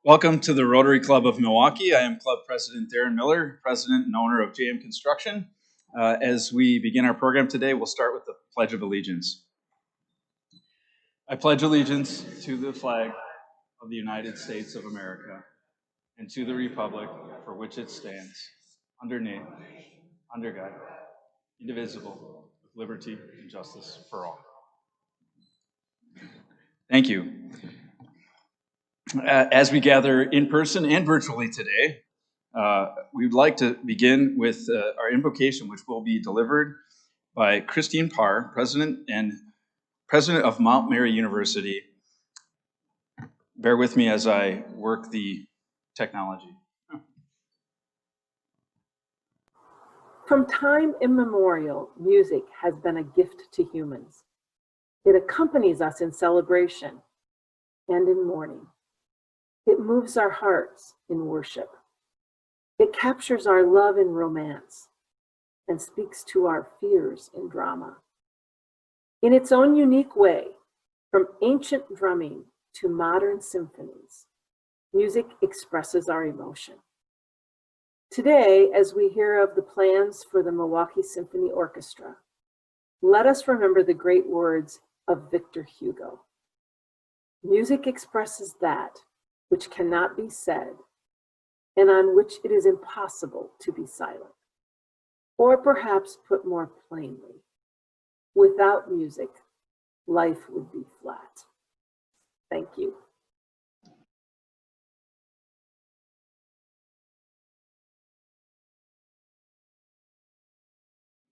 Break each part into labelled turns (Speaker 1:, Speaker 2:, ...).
Speaker 1: Welcome to the Rotary Club of Milwaukee. I am Club President Darren Miller, President and owner of JM Construction. As we begin our program today, we'll start with the Pledge of Allegiance. I pledge allegiance to the flag of the United States of America and to the republic for which it stands, under God, indivisible, with liberty and justice for all. Thank you. As we gather in person and virtually today, we'd like to begin with our invocation, which will be delivered by Christine Parr, President of Mount Mary University. Bear with me as I work the technology.
Speaker 2: From time immemorial, music has been a gift to humans. It accompanies us in celebration and in mourning. It moves our hearts in worship. It captures our love in romance and speaks to our fears in drama. In its own unique way, from ancient drumming to modern symphonies, music expresses our emotion. Today, as we hear of the plans for the Milwaukee Symphony Orchestra, let us remember the great words of Victor Hugo. Music expresses that which cannot be said, and on which it is impossible to be silent. Or perhaps put more plainly, without music, life would be flat. Thank you.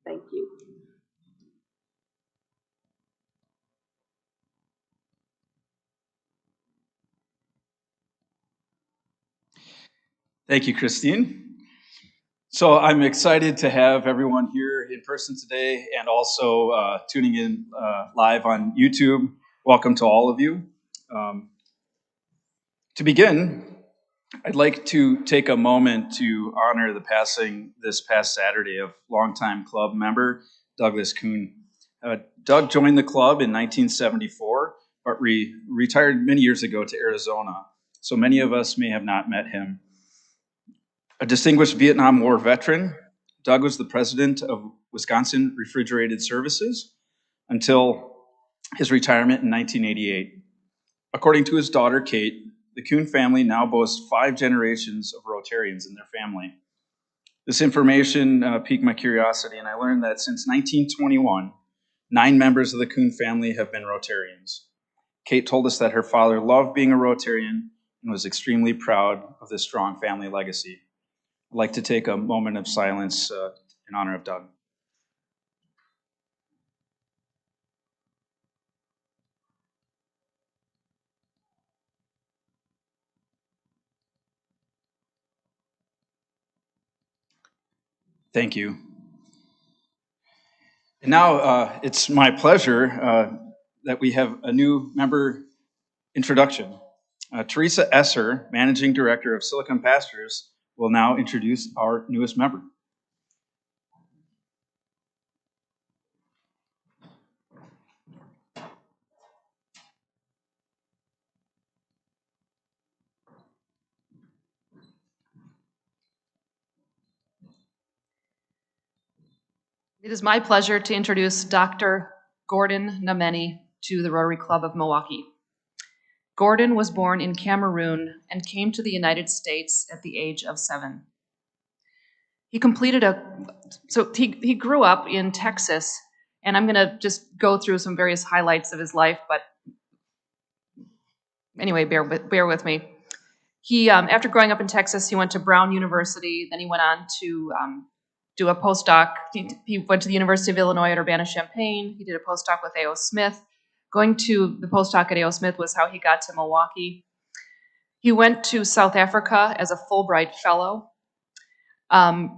Speaker 2: Thank you.
Speaker 1: Thank you, Christine. So I'm excited to have everyone here in person today and also tuning in live on YouTube. Welcome to all of you. To begin, I'd like to take a moment to honor the passing this past Saturday of longtime club member Douglas Kuhn. Doug joined the club in 1974, but retired many years ago to Arizona, so many of us may have not met him. A distinguished Vietnam War veteran, Doug was the president of Wisconsin Refrigerated Services until his retirement in 1988. According to his daughter, Kate, the Kuhn family now boasts 5 generations of Rotarians in their family. This information piqued my curiosity, and I learned that since 1921, 9 members of the Kuhn family have been Rotarians. Kate told us that her father loved being a Rotarian and was extremely proud of this strong family legacy. I'd like to take a moment of silence in honor of Doug. Thank you. And now it's my pleasure that we have a new member introduction. Teresa Esser, Managing Director of Silicon Pastures, will now introduce our newest member.
Speaker 3: It is my pleasure to introduce Dr. Gordon Nameni to the Rotary Club of Milwaukee. Gordon was born in Cameroon and came to the United States at the age of 7. He grew up in Texas, and I'm gonna just go through some various highlights of his life, but anyway, bear with me. He, after growing up in Texas, he went to Brown University, then he went on to do a postdoc. He went to the University of Illinois at Urbana-Champaign. He did a postdoc with A.O. Smith. Going to the postdoc at A.O. Smith was how he got to Milwaukee. He went to South Africa as a Fulbright fellow. And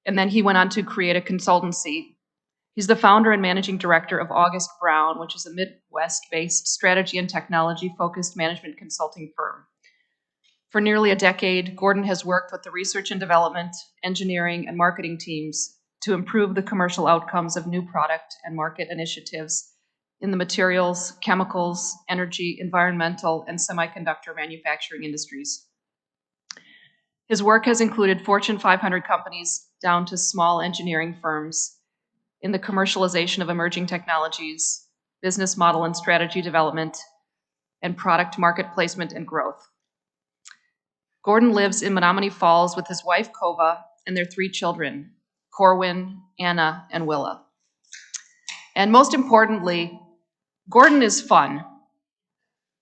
Speaker 3: then he went on to create a consultancy. He's the founder and managing director of August Brown, which is a Midwest-based strategy and technology-focused management consulting firm. For nearly a decade, Gordon has worked with the research and development, engineering, and marketing teams to improve the commercial outcomes of new product and market initiatives in the materials, chemicals, energy, environmental, and semiconductor manufacturing industries. His work has included Fortune 500 companies down to small engineering firms in the commercialization of emerging technologies, business model and strategy development, and product market placement and growth. Gordon lives in Menomonee Falls with his wife, Kova, and their 3 children, Corwin, Anna, and Willa. And most importantly, Gordon is fun.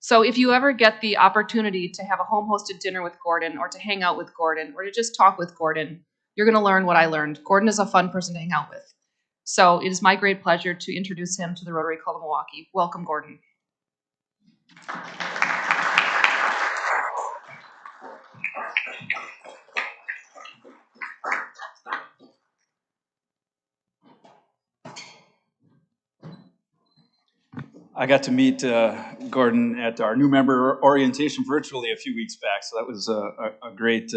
Speaker 3: So if you ever get the opportunity to have a home-hosted dinner with Gordon, or to hang out with Gordon, or to just talk with Gordon, you're going to learn what I learned. Gordon is a fun person to hang out with. So it is my great pleasure to introduce him to the Rotary Club of Milwaukee. Welcome, Gordon.
Speaker 1: I got to meet Gordon at our new member orientation virtually a few weeks back, so that was a great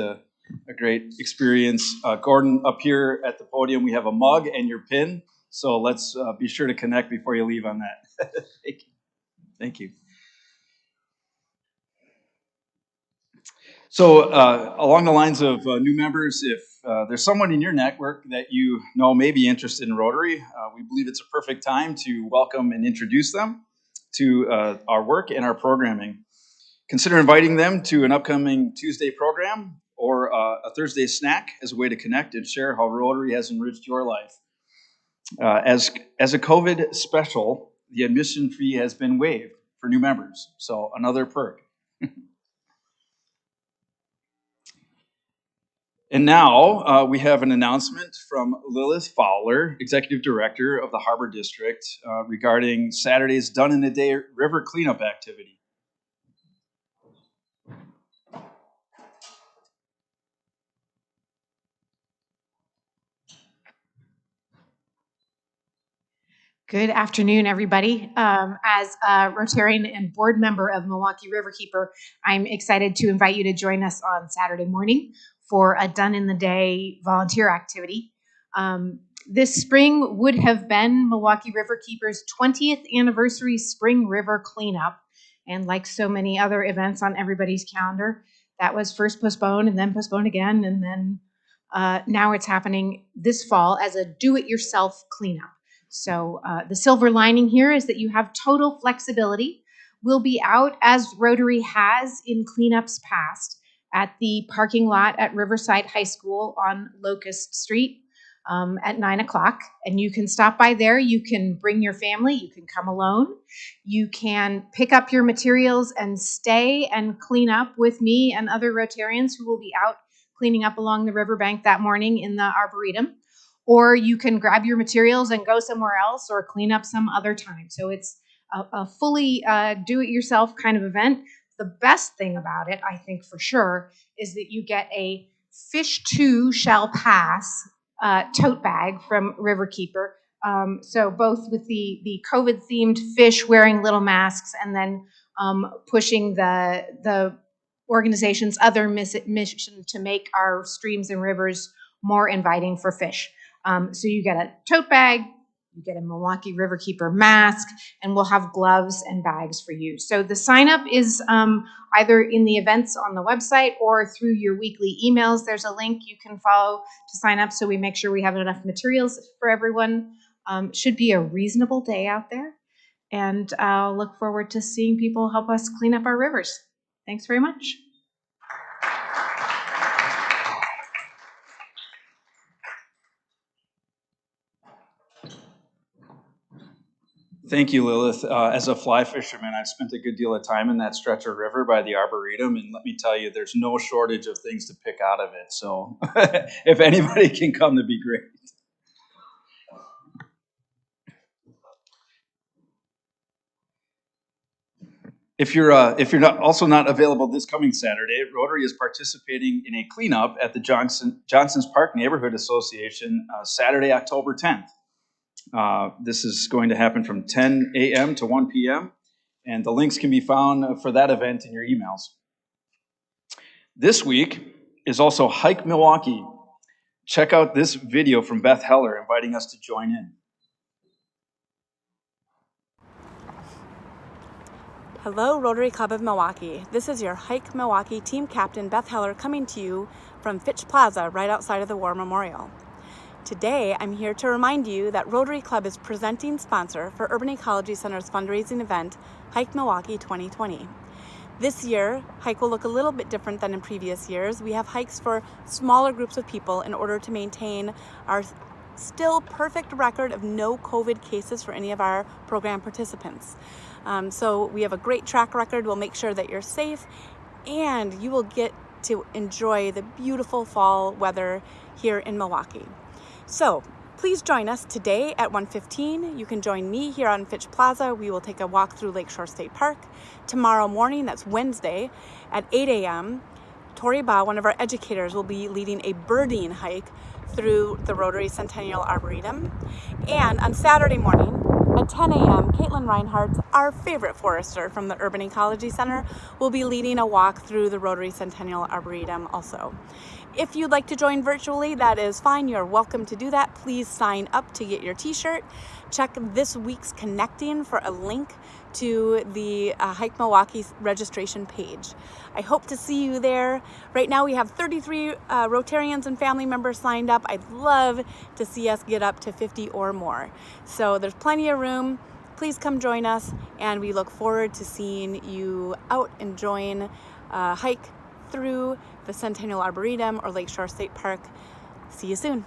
Speaker 1: experience. Gordon, up here at the podium, we have a mug and your pin, so let's be sure to connect before you leave on that. Thank you. Thank you. So along the lines of new members, if there's someone in your network that you know may be interested in Rotary, we believe it's a perfect time to welcome and introduce them to our work and our programming. Consider inviting them to an upcoming Tuesday program or a Thursday snack as a way to connect and share how Rotary has enriched your life. As a COVID special, the admission fee has been waived for new members, so another perk. And now we have an announcement from Lilith Fowler, Executive Director of the Harbor District, regarding Saturday's Done in a Day river cleanup activity.
Speaker 4: Good afternoon, everybody. As a Rotarian and board member of Milwaukee Riverkeeper, I'm excited to invite you to join us on Saturday morning for a Done in the Day volunteer activity. This spring would have been Milwaukee Riverkeeper's 20th anniversary spring river cleanup. And like so many other events on everybody's calendar, that was first postponed and then postponed again. And then now it's happening this fall as a do-it-yourself cleanup. So the silver lining here is that you have total flexibility. We'll be out, as Rotary has in cleanups past, at the parking lot at Riverside High School on Locust Street at 9 o'clock. And you can stop by there. You can bring your family. You can come alone. You can pick up your materials and stay and clean up with me and other Rotarians who will be out cleaning up along the riverbank that morning in the Arboretum. Or you can grab your materials and go somewhere else or clean up some other time. So it's a fully do-it-yourself kind of event. The best thing about it, I think for sure, is that you get a Fish Too Shall Pass tote bag from Riverkeeper. So both with the COVID-themed fish wearing little masks and then pushing the organization's other mission to make our streams and rivers more inviting for fish. So you get a tote bag, you get a Milwaukee Riverkeeper mask, and we'll have gloves and bags for you. So the sign up is either in the events on the website or through your weekly emails. There's a link you can follow to sign up so we make sure we have enough materials for everyone. Should be a reasonable day out there. And I'll look forward to seeing people help us clean up our rivers. Thanks very much.
Speaker 1: Thank you, Lilith. As a fly fisherman, I've spent a good deal of time in that stretch of river by the Arboretum, and let me tell you, there's no shortage of things to pick out of it. So if anybody can come, that'd be great. If you're not available this coming Saturday, Rotary is participating in a cleanup at the Johnson's Park Neighborhood Association Saturday, October 10th. This is going to happen from 10 a.m. to 1 p.m., and the links can be found for that event in your emails. This week is also Hike Milwaukee. Check out this video from Beth Heller inviting us to join in.
Speaker 5: Hello, Rotary Club of Milwaukee. This is your Hike Milwaukee team captain, Beth Heller, coming to you from Fitch Plaza, right outside of the War Memorial. Today, I'm here to remind you that Rotary Club is presenting sponsor for Urban Ecology Center's fundraising event, Hike Milwaukee 2020. This year, Hike will look a little bit different than in previous years. We have hikes for smaller groups of people in order to maintain our still perfect record of no COVID cases for any of our program participants. So we have a great track record. We'll make sure that you're safe and you will get to enjoy the beautiful fall weather here in Milwaukee. So please join us today at 1:15. You can join me here on Fitch Plaza. We will take a walk through Lakeshore State Park. Tomorrow morning, that's Wednesday, at 8 a.m., Tori Ba, one of our educators, will be leading a birding hike through the Rotary Centennial Arboretum. And on Saturday morning at 10 a.m., Caitlin Reinhardt, our favorite forester from the Urban Ecology Center, will be leading a walk through the Rotary Centennial Arboretum also. If you'd like to join virtually, that is fine. You're welcome to do that. Please sign up to get your t-shirt. Check this week's Connecting for a link to the Hike Milwaukee registration page. I hope to see you there. Right now we have 33 Rotarians and family members signed up. I'd love to see us get up to 50 or more. So there's plenty of room. Please come join us, and we look forward to seeing you out enjoying a hike through the Centennial Arboretum or Lakeshore State Park. See you soon.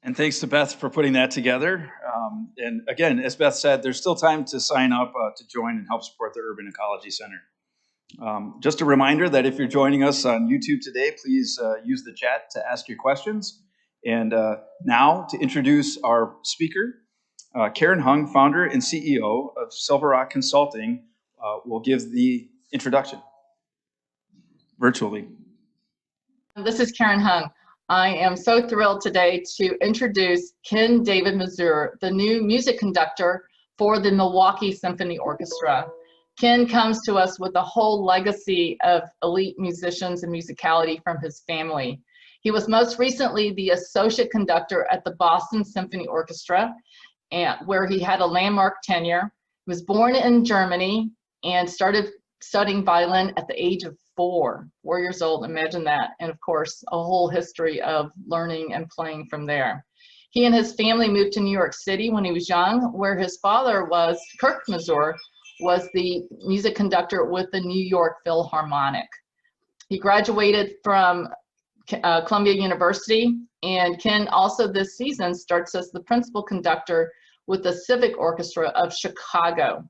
Speaker 1: And thanks to Beth for putting that together. And again, as Beth said, there's still time to sign up to join and help support the Urban Ecology Center. Just a reminder that if you're joining us on YouTube today, please use the chat to ask your questions. And now to introduce our speaker, Karen Hung, founder and CEO of Silver Rock Consulting, will give the introduction virtually.
Speaker 6: This is Karen Hung. I am so thrilled today to introduce Ken David Mazur, the new music conductor for the Milwaukee Symphony Orchestra. Ken comes to us with a whole legacy of elite musicians and musicality from his family. He was most recently the associate conductor at the Boston Symphony Orchestra, where he had a landmark tenure. He was born in Germany and started studying violin at the age of 4 years old. Imagine that. And of course, a whole history of learning and playing from there. He and his family moved to New York City when he was young, where his father was, Kirk Mazur, was the music conductor with the New York Philharmonic. He graduated from Columbia University, and Ken also this season starts as the principal conductor with the Civic Orchestra of Chicago.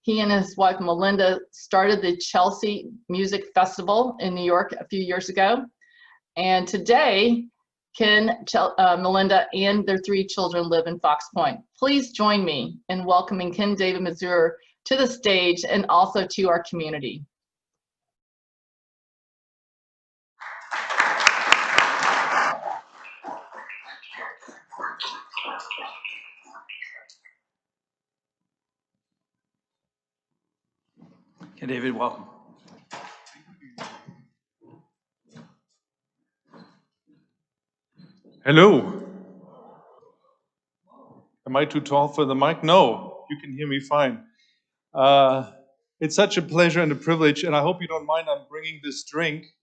Speaker 6: He and his wife Melinda started the Chelsea Music Festival in New York a few years ago. And today, Ken, Melinda, and their 3 children live in Fox Point. Please join me in welcoming Ken David Mazur to the stage and also to our community.
Speaker 1: Okay, David, welcome.
Speaker 7: Hello. Am I too tall for the mic? No, you can hear me fine. It's such a pleasure and a privilege, and I hope you don't mind I'm bringing this drink.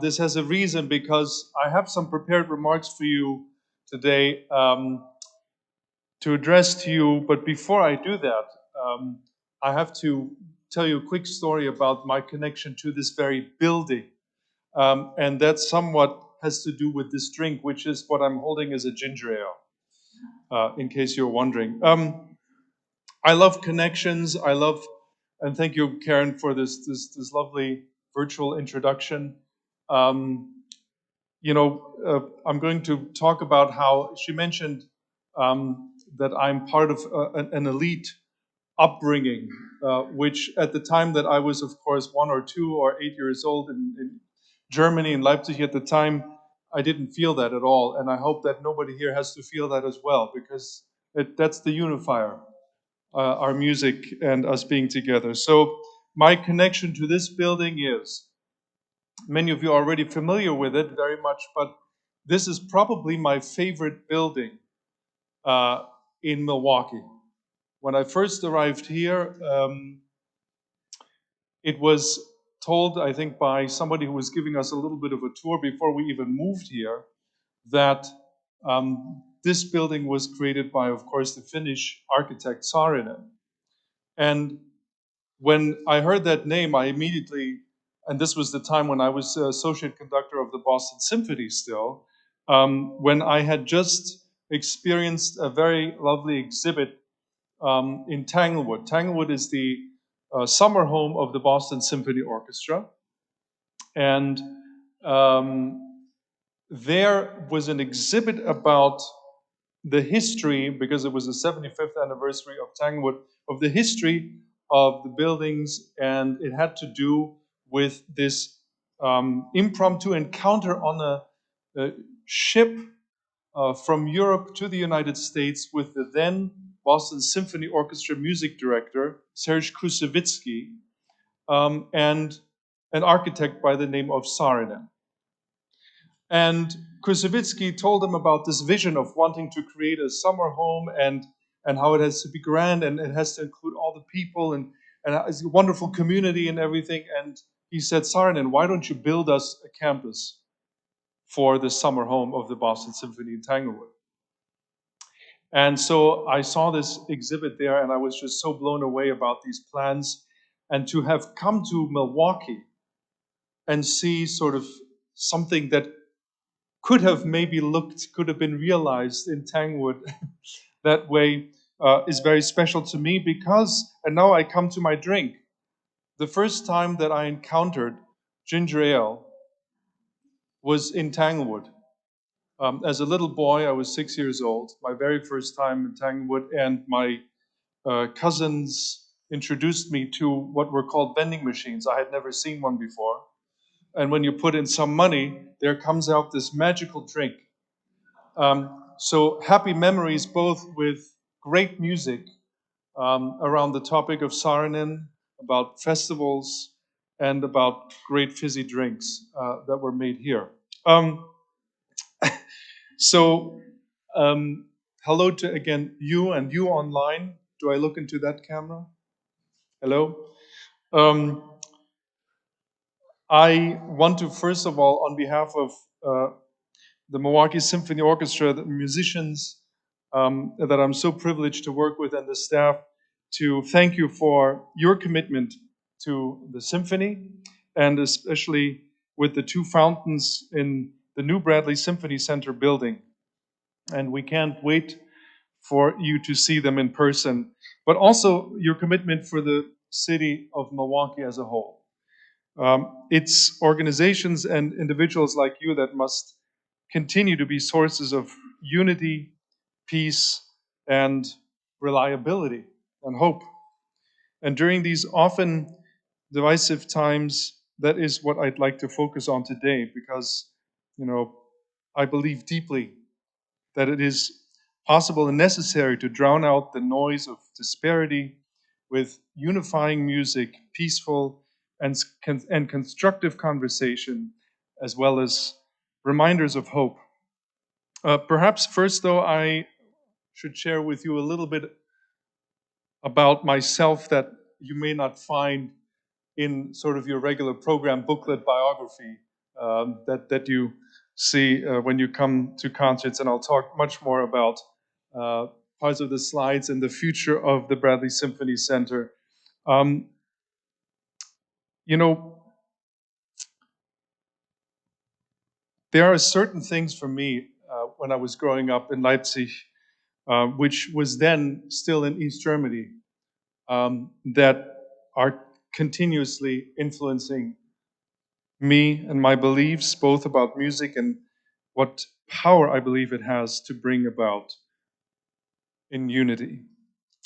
Speaker 7: This has a reason, because I have some prepared remarks for you today to address to you, but before I do that, I have to tell you a quick story about my connection to this very building, and that somewhat has to do with this drink, which is what I'm holding as a ginger ale, in case you're wondering. I love connections. And thank you, Karen, for this lovely virtual introduction. I'm going to talk about how she mentioned that I'm part of an elite upbringing, which at the time that I was, of course, 1 or 2 or 8 years old in Germany, in Leipzig at the time, I didn't feel that at all. And I hope that nobody here has to feel that as well, because that's the unifier. our music and us being together. So my connection to this building is, many of you are already familiar with it very much, but this is probably my favorite building in Milwaukee. When I first arrived here, it was told, I think, by somebody who was giving us a little bit of a tour before we even moved here, that this building was created by, of course, the Finnish architect Saarinen. And when I heard that name, I immediately, and this was the time when I was associate conductor of the Boston Symphony still, when I had just experienced a very lovely exhibit in Tanglewood. Tanglewood is the summer home of the Boston Symphony Orchestra. And there was an exhibit about the history, because it was the 75th anniversary of Tanglewood, of the history of the buildings, and it had to do with this impromptu encounter on a ship from Europe to the United States with the then Boston Symphony Orchestra music director, Serge Kusevitsky, and an architect by the name of Saarinen. And Kusevitsky told him about this vision of wanting to create a summer home and how it has to be grand and it has to include all the people and it's a wonderful community and everything. And he said, Saarinen, why don't you build us a campus for the summer home of the Boston Symphony in Tanglewood? And so I saw this exhibit there and I was just so blown away about these plans. And to have come to Milwaukee and see sort of something that could have been realized in Tanglewood that way is very special to me because, and now I come to my drink. The first time that I encountered ginger ale was in Tanglewood. As a little boy, I was 6 years old, my very first time in Tanglewood, and my cousins introduced me to what were called vending machines. I had never seen one before. And when you put in some money, there comes out this magical drink. So happy memories both with great music around the topic of Saarinen, about festivals, and about great fizzy drinks that were made here. So hello to, again, you and you online. Do I look into that camera? Hello? I want to, first of all, on behalf of the Milwaukee Symphony Orchestra, the musicians that I'm so privileged to work with, and the staff, to thank you for your commitment to the symphony, and especially with the two fountains in the new Bradley Symphony Center building. And we can't wait for you to see them in person, but also your commitment for the city of Milwaukee as a whole. It's organizations and individuals like you that must continue to be sources of unity, peace, and reliability and hope. And during these often divisive times, that is what I'd like to focus on today, because, I believe deeply that it is possible and necessary to drown out the noise of disparity with unifying music, peaceful and constructive conversation, as well as reminders of hope. Perhaps first, though, I should share with you a little bit about myself that you may not find in sort of your regular program booklet biography that you see when you come to concerts, and I'll talk much more about parts of the slides and the future of the Bradley Symphony Center. There are certain things for me when I was growing up in Leipzig, which was then still in East Germany, that are continuously influencing me and my beliefs, both about music and what power I believe it has to bring about in unity.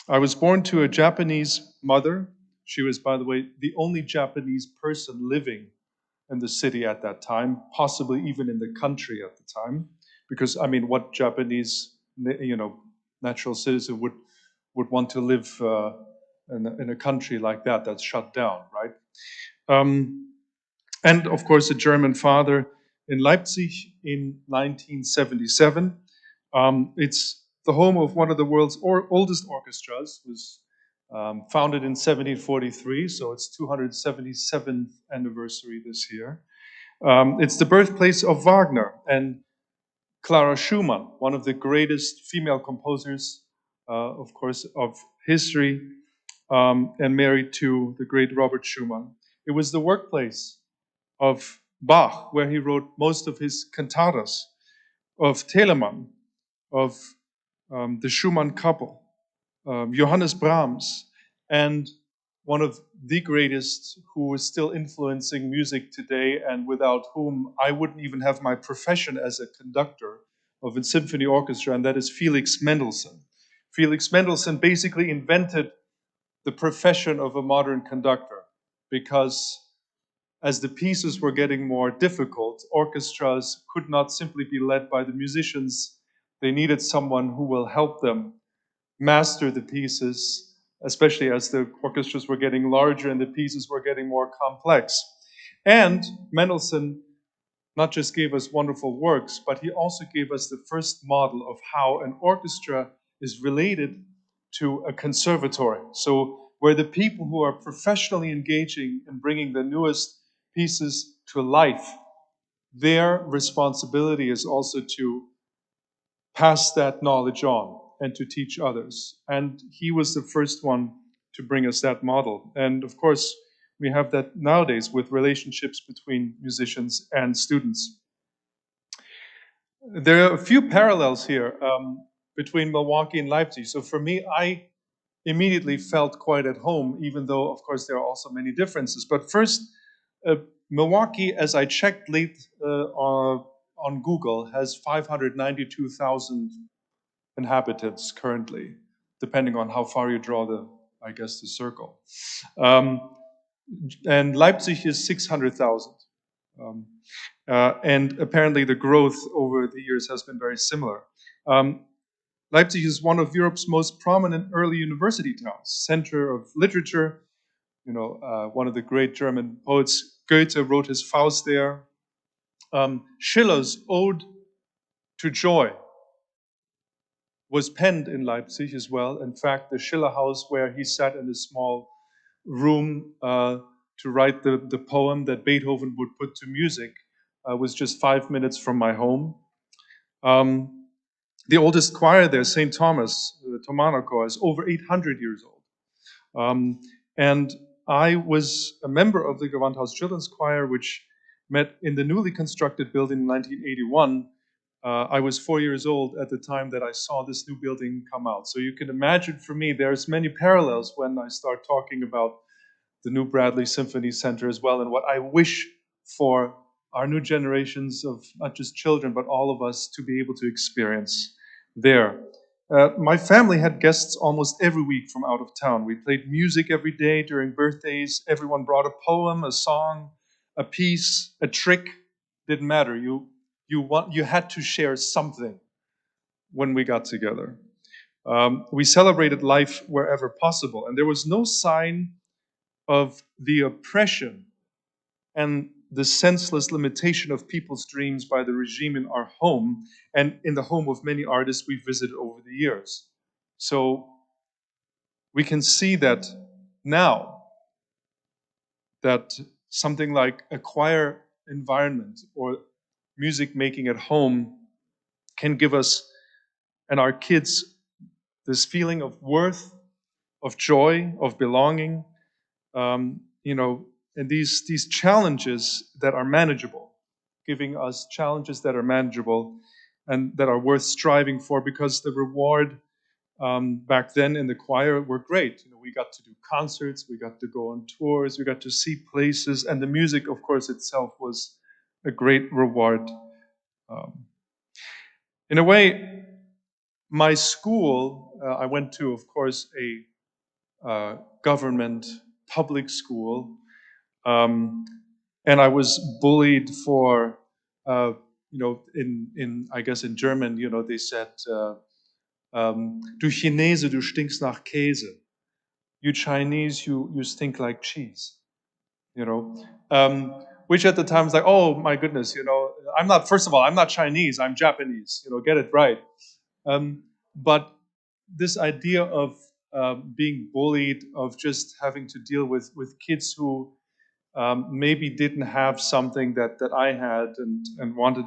Speaker 7: I was born to a Japanese mother. She was, by the way, the only Japanese person living in the city at that time, possibly even in the country at the time, because, what Japanese, natural citizen would want to live in a country like that that's shut down, right? And of course, a German father in Leipzig in 1977. It's the home of one of the world's oldest orchestras. It was founded in 1743, so it's 277th anniversary this year. It's the birthplace of Wagner and Clara Schumann, one of the greatest female composers, of course, of history, and married to the great Robert Schumann. It was the workplace of Bach, where he wrote most of his cantatas, of Telemann, of the Schumann couple, Johannes Brahms, and one of the greatest who is still influencing music today and without whom I wouldn't even have my profession as a conductor of a symphony orchestra, and that is Felix Mendelssohn. Felix Mendelssohn basically invented the profession of a modern conductor because as the pieces were getting more difficult, orchestras could not simply be led by the musicians. They needed someone who will help them master the pieces, especially as the orchestras were getting larger and the pieces were getting more complex. And Mendelssohn not just gave us wonderful works, but he also gave us the first model of how an orchestra is related to a conservatory. So where the people who are professionally engaging in bringing the newest pieces to life, their responsibility is also to pass that knowledge on and to teach others. And he was the first one to bring us that model. And of course, we have that nowadays with relationships between musicians and students. There are a few parallels here between Milwaukee and Leipzig. So for me, I immediately felt quite at home, even though, of course, there are also many differences. But first, Milwaukee, as I checked late on Google, has 592,000 inhabitants currently, depending on how far you draw the circle. And Leipzig is 600,000. And apparently the growth over the years has been very similar. Leipzig is one of Europe's most prominent early university towns, center of literature. One of the great German poets, Goethe, wrote his Faust there. Schiller's Ode to Joy was penned in Leipzig as well. In fact, the Schiller House, where he sat in a small room to write the poem that Beethoven would put to music, was just 5 minutes from my home. The oldest choir there, St. Thomas, the Thomaner choir, is over 800 years old. And I was a member of the Gewandhaus Children's Choir, which met in the newly constructed building in 1981. I was 4 years old at the time that I saw this new building come out. So you can imagine for me, there's many parallels when I start talking about the new Bradley Symphony Center as well, and what I wish for our new generations of not just children, but all of us to be able to experience there. My family had guests almost every week from out of town. We played music every day during birthdays. Everyone brought a poem, a song, a piece, a trick. Didn't matter. You had to share something when we got together. We celebrated life wherever possible, and there was no sign of the oppression and the senseless limitation of people's dreams by the regime in our home and in the home of many artists we visited over the years. So we can see that now, that something like a choir environment or music making at home can give us and our kids this feeling of worth, of joy, of belonging, and these challenges that are manageable, giving us challenges that are manageable and that are worth striving for, because the reward back then in the choir were great. We got to do concerts, we got to go on tours, we got to see places, and the music, of course, itself was a great reward. In a way, my school, I went to, of course, a government public school, and I was bullied for, I guess in German, they said Du Chinese, du stinkst nach Käse. You Chinese, you stink like cheese. You know, which at the time was like, oh my goodness, you know, first of all, I'm not Chinese, I'm Japanese, you know, get it right. But this idea of being bullied, of just having to deal with kids who maybe didn't have something that I had and wanted,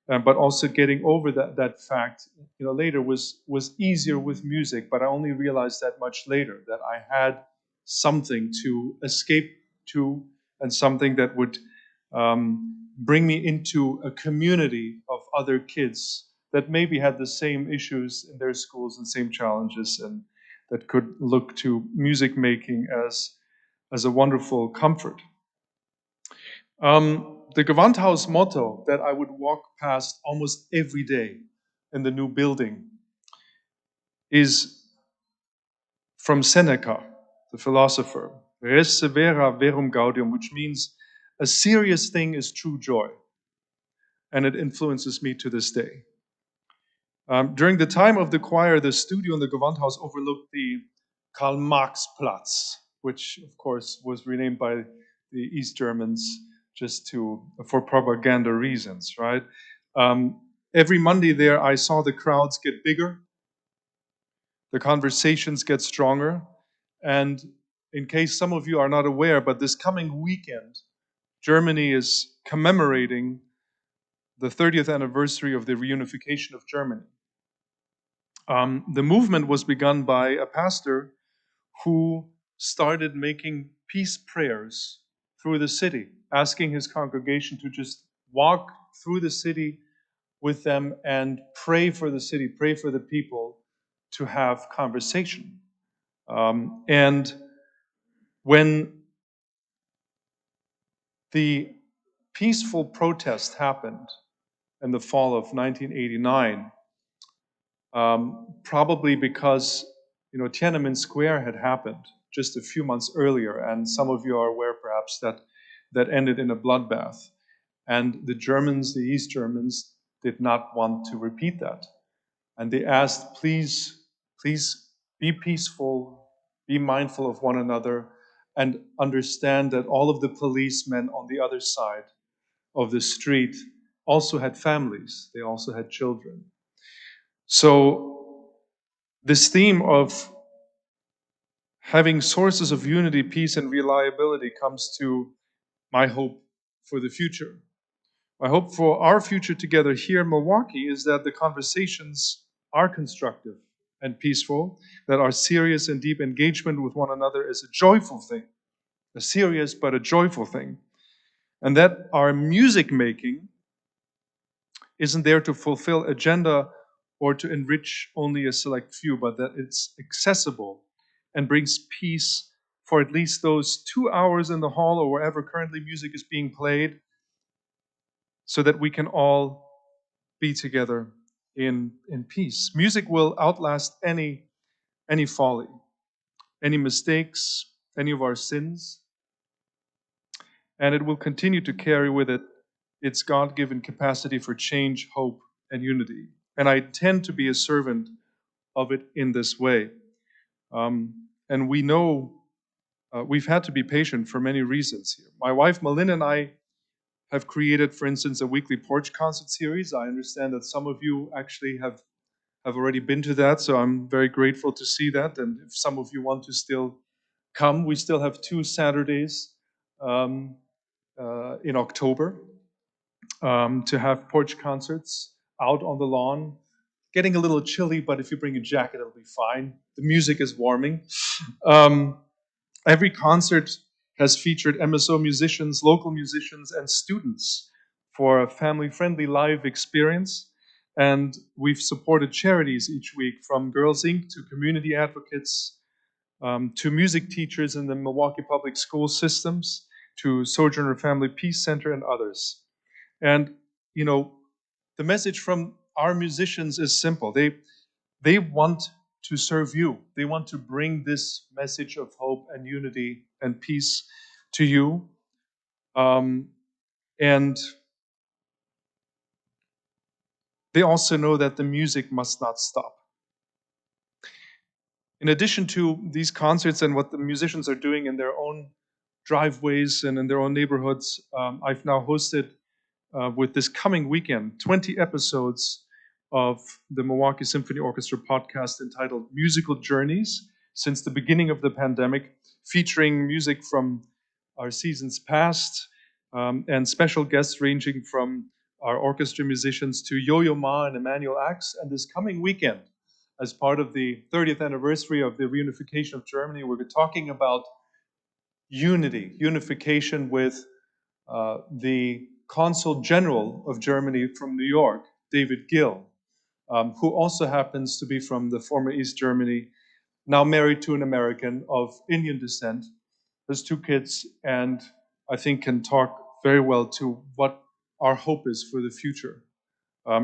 Speaker 7: but also getting over that fact, you know, later was easier with music. But I only realized that much later, that I had something to escape to, and something that would bring me into a community of other kids that maybe had the same issues in their schools and same challenges, and that could look to music making as a wonderful comfort. The Gewandhaus motto that I would walk past almost every day in the new building is from Seneca, the philosopher, res severa verum gaudium, which means a serious thing is true joy. And it influences me to this day. During the time of the choir, the studio in the Gewandhaus overlooked the Karl-Marx-Platz, which of course was renamed by the East Germans just for propaganda reasons, right? Every Monday there, I saw the crowds get bigger, the conversations get stronger, and in case some of you are not aware, but this coming weekend, Germany is commemorating the 30th anniversary of the reunification of Germany. The movement was begun by a pastor who started making peace prayers through the city, asking his congregation to just walk through the city with them and pray for the city, pray for the people to have conversation. And when the peaceful protest happened in the fall of 1989, probably because, you know, Tiananmen Square had happened just a few months earlier, and some of you are aware perhaps that ended in a bloodbath. And the Germans, the East Germans, did not want to repeat that. And they asked, please be peaceful, be mindful of one another, and understand that all of the policemen on the other side of the street also had families, they also had children. So this theme of having sources of unity, peace, and reliability comes to my hope for the future. My hope for our future together here in Milwaukee is that the conversations are constructive and peaceful, that our serious and deep engagement with one another is a joyful thing, a serious but a joyful thing, and that our music making isn't there to fulfill agenda or to enrich only a select few, but that it's accessible and brings peace for at least those 2 hours in the hall or wherever currently music is being played, so that we can all be together in peace. Music will outlast any folly, any mistakes, any of our sins, and it will continue to carry with it its God-given capacity for change, hope, and unity. And I tend to be a servant of it in this way. And we know we've had to be patient for many reasons here. My wife, Malin, and I have created, for instance, a weekly Porch concert series. I understand that some of you actually have already been to that, so I'm very grateful to see that. And if some of you want to still come, we still have 2 Saturdays in October to have Porch concerts out on the lawn. Getting a little chilly, but if you bring a jacket, it'll be fine. The music is warming. Every concert has featured Mso musicians, local musicians, and students for a family-friendly live experience. And we've supported charities each week, from Girls Inc. to community advocates, to music teachers in the Milwaukee public school systems, to Sojourner Family Peace Center, and others. And, you know, the message from our musicians is simple. They want to serve you. They want to bring this message of hope and unity and peace to you. And they also know that the music must not stop. In addition to these concerts and what the musicians are doing in their own driveways and in their own neighborhoods, I've now hosted with this coming weekend 20 episodes of the Milwaukee Symphony Orchestra podcast entitled Musical Journeys since the beginning of the pandemic, featuring music from our seasons past and special guests ranging from our orchestra musicians to Yo-Yo Ma and Emmanuel Axe. And this coming weekend, as part of the 30th anniversary of the Reunification of Germany, we're talking about unification with the Consul General of Germany from New York, David Gill, who also happens to be from the former East Germany, now married to an American of Indian descent, has 2 kids, and I think can talk very well to what our hope is for the future,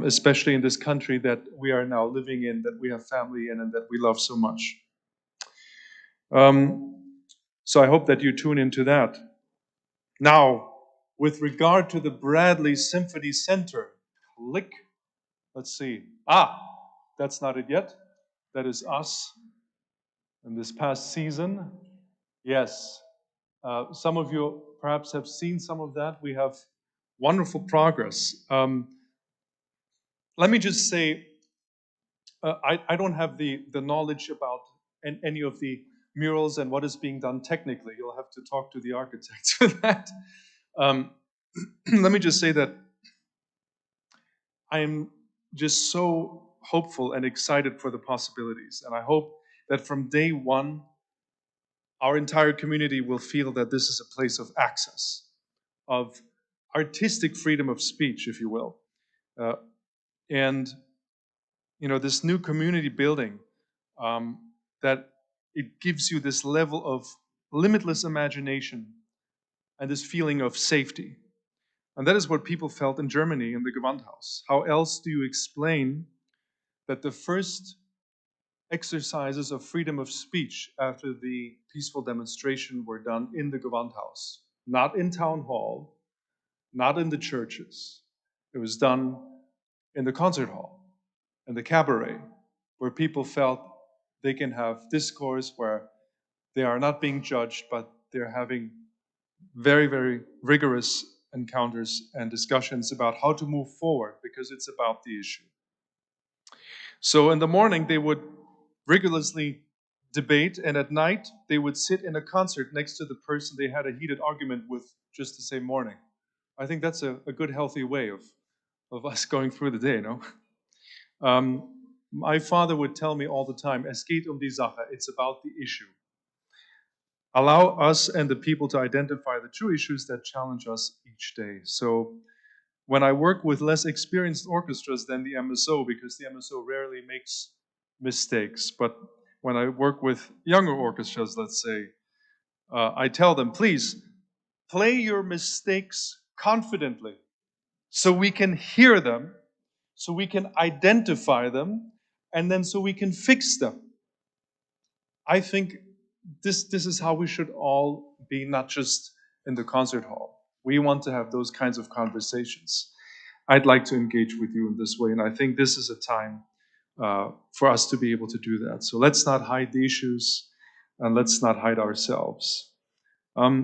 Speaker 7: especially in this country that we are now living in, that we have family in, and that we love so much. So I hope that you tune into that. Now, with regard to the Bradley Symphony Center, let's see. That's not it yet. That is us in this past season. Yes, some of you perhaps have seen some of that. We have wonderful progress. Let me just say, I don't have the knowledge about any of the murals and what is being done technically. You'll have to talk to the architects for that. Let me just say that I am just so hopeful and excited for the possibilities. And I hope that from day one, our entire community will feel that this is a place of access, of artistic freedom of speech, if you will. And, this new community building, that it gives you this level of limitless imagination and this feeling of safety. And that is what people felt in Germany in the Gewandhaus. How else do you explain that the first exercises of freedom of speech after the peaceful demonstration were done in the Gewandhaus? Not in town hall, not in the churches. It was done in the concert hall, in the cabaret, where people felt they can have discourse, where they are not being judged, but they're having very, very rigorous encounters and discussions about how to move forward, because it's about the issue. So in the morning, they would rigorously debate, and at night, they would sit in a concert next to the person they had a heated argument with just the same morning. I think that's a good, healthy way of us going through the day, no? My father would tell me all the time, es geht die Sache, it's about the issue. Allow us and the people to identify the true issues that challenge us each day. So when I work with less experienced orchestras than the MSO, because the MSO rarely makes mistakes, but when I work with younger orchestras, let's say, I tell them, please, play your mistakes confidently so we can hear them, so we can identify them, and then so we can fix them. I think this is how we should all be, not just in the concert hall. We want to have those kinds of conversations. I'd like to engage with you in this way, and I think this is a time for us to be able to do that. So let's not hide the issues, and let's not hide ourselves.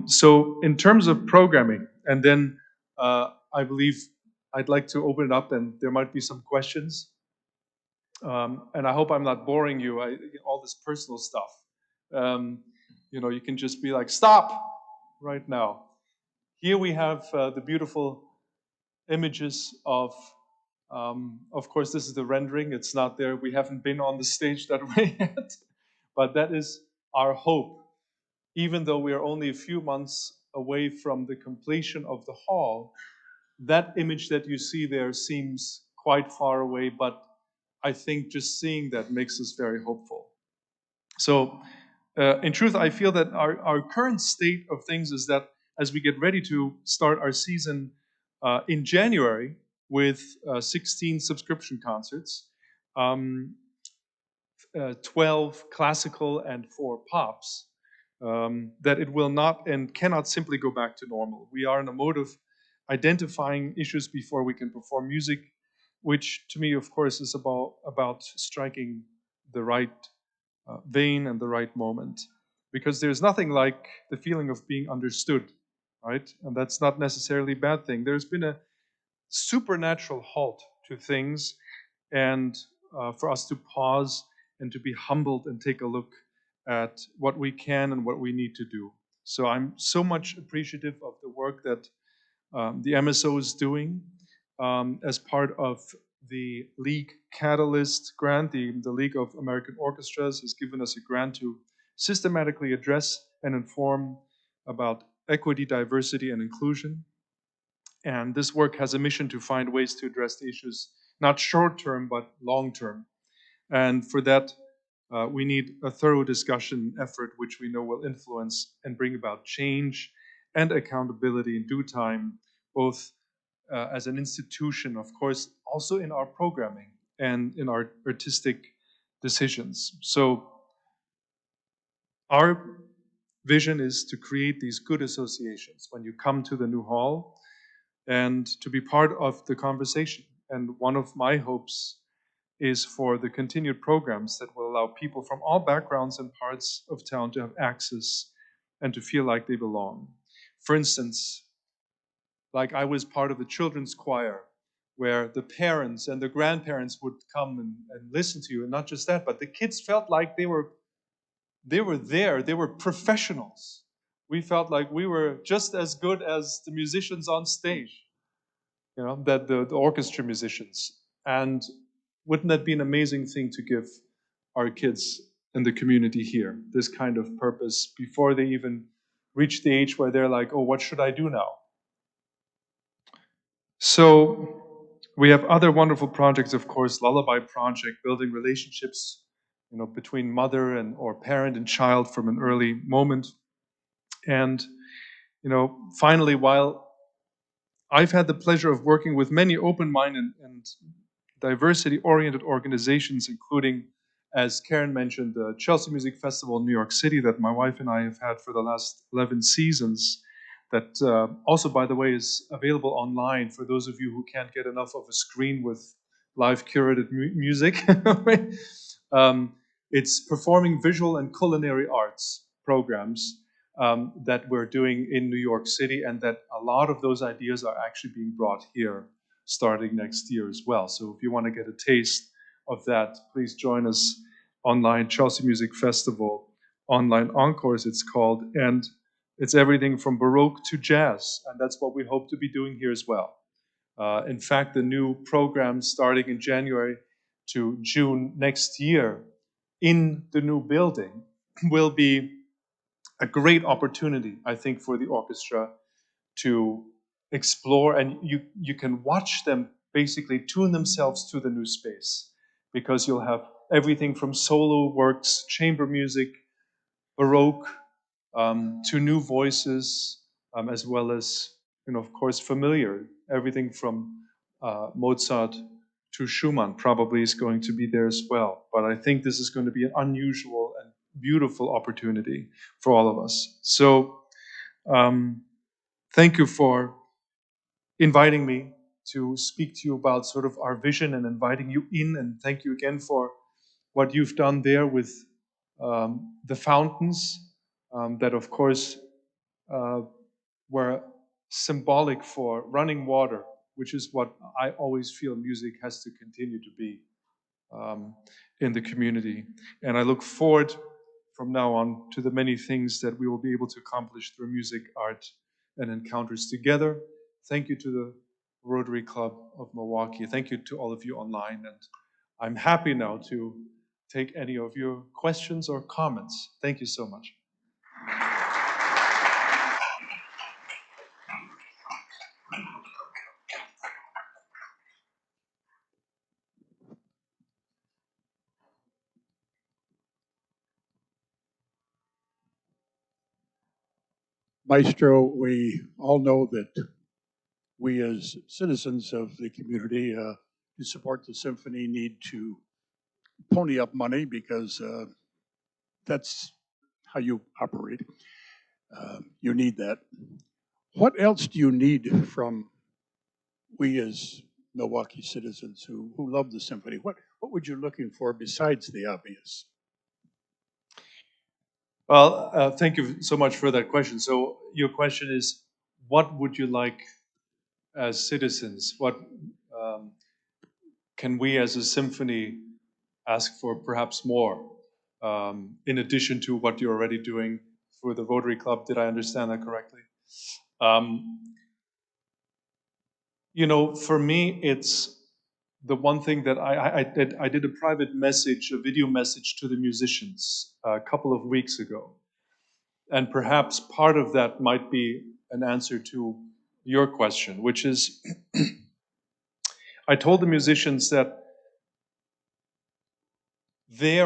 Speaker 7: So in terms of programming, and then I believe I'd like to open it up, and there might be some questions. And I hope I'm not boring you, all this personal stuff. You can just be like, stop right now. Here we have the beautiful images of course, this is the rendering. It's not there. We haven't been on the stage that way yet. But that is our hope. Even though we are only a few months away from the completion of the hall, that image that you see there seems quite far away, but I think just seeing that makes us very hopeful. So in truth, I feel that our current state of things is that as we get ready to start our season in January with 16 subscription concerts, 12 classical and 4 pops, that it will not and cannot simply go back to normal. We are in a mode of identifying issues before we can perform music, which to me, of course, is about striking the right vein and the right moment. Because there's nothing like the feeling of being understood, right? And that's not necessarily a bad thing. There's been a supernatural halt to things, and for us to pause and to be humbled and take a look at what we can and what we need to do. So I'm so much appreciative of the work that the MSO is doing as part of the League Catalyst grant. The League of American Orchestras has given us a grant to systematically address and inform about equity, diversity, and inclusion. And this work has a mission to find ways to address the issues, not short term, but long term. And for that, we need a thorough discussion effort, which we know will influence and bring about change and accountability in due time, both as an institution, of course, also in our programming and in our artistic decisions. So our vision is to create these good associations when you come to the new hall and to be part of the conversation. And one of my hopes is for the continued programs that will allow people from all backgrounds and parts of town to have access and to feel like they belong. For instance, like I was part of the children's choir, where the parents and the grandparents would come and listen to you, and not just that, but the kids felt like they were there, they were professionals. We felt like we were just as good as the musicians on stage, that the orchestra musicians. And wouldn't that be an amazing thing to give our kids in the community here, this kind of purpose, before they even reach the age where they're like, oh, what should I do now? So we have other wonderful projects, of course, Lullaby Project, building relationships, between mother or parent and child from an early moment. And, finally, while I've had the pleasure of working with many open-minded and diversity-oriented organizations, including, as Karen mentioned, the Chelsea Music Festival in New York City that my wife and I have had for the last 11 seasons, that also, by the way, is available online for those of you who can't get enough of a screen with live curated music. It's performing visual and culinary arts programs that we're doing in New York City, and that a lot of those ideas are actually being brought here starting next year as well. So if you want to get a taste of that, please join us online, Chelsea Music Festival, online encores it's called, and it's everything from Baroque to jazz, and that's what we hope to be doing here as well. In fact, the new program starting in January to June next year in the new building will be a great opportunity, I think, for the orchestra to explore, and you can watch them basically tune themselves to the new space, because you'll have everything from solo works, chamber music, Baroque, to new voices, as well as, of course, familiar. Everything from Mozart to Schumann probably is going to be there as well. But I think this is going to be an unusual and beautiful opportunity for all of us. So thank you for inviting me to speak to you about sort of our vision and inviting you in. And thank you again for what you've done there with the fountains that, of course, were symbolic for running water, which is what I always feel music has to continue to be in the community. And I look forward from now on to the many things that we will be able to accomplish through music, art, and encounters together. Thank you to the Rotary Club of Milwaukee. Thank you to all of you online. And I'm happy now to take any of your questions or comments. Thank you so much.
Speaker 8: Maestro, we all know that we as citizens of the community to support the symphony need to pony up money, because that's how you operate. You need that. What else do you need from we as Milwaukee citizens who love the symphony? What would you looking for besides the obvious?
Speaker 7: Well, thank you so much for that question. So your question is, what would you like as citizens? What um, can we as a symphony ask for perhaps more, in addition to what you're already doing for the Rotary Club? Did I understand that correctly? Um, for me, it's the one thing that I did a private message, a video message to the musicians a couple of weeks ago. And perhaps part of that might be an answer to your question, which is I told the musicians that